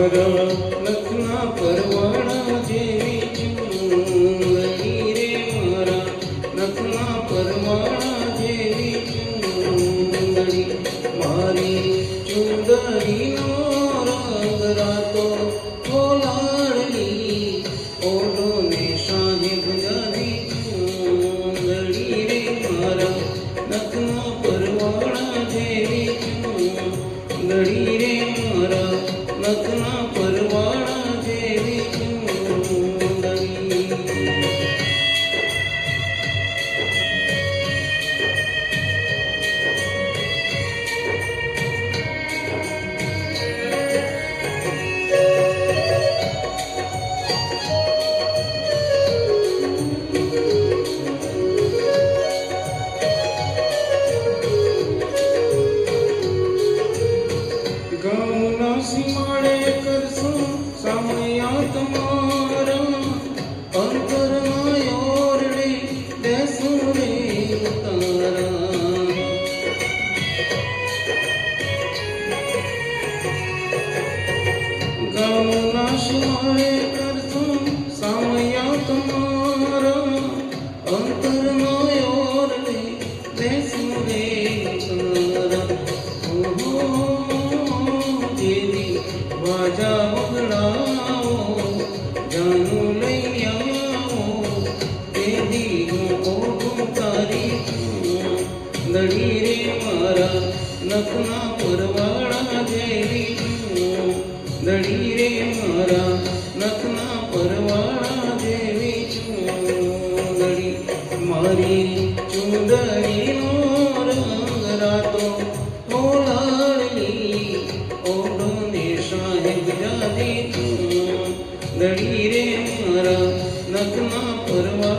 મારા લખના પરવાળા જેવી ચૂંદડી રે, મારા લખના પરવાળા જેવી ચૂંદડી. મારી ચૂંદડીનો રંગ રાતો લાડલી, ઓઢો ને સાહેબ જાની ચૂંદડી રે, મારા લખના પરવાળા જેવી ચૂંદડી રે, મારા લખના પરવાળા જેવી ચૂંદડી. ગામના સીમાડે કરશું સામૈયા તમારા, અંતરના યોરડે બેસું રે તારા. ગામના સીમાડે કરશું સામૈયા તમારા, અંતરના યોરડે બેસું રે તારા. વાજા વગડાવો જાનું લઈ આવો, તેદી હું ઓઢું તારી ચૂંદડી રે, મારા લખના પરવાળા જેવી ચૂંદડી રે, મારા લખના પરવાળા જેવી ચૂંદડી. મારી ચૂંદડીનો રંગ રાતો લાડલી, ઓઢો ને સાહેબ જાની ચૂંદડી રે, મારા લખના પરવા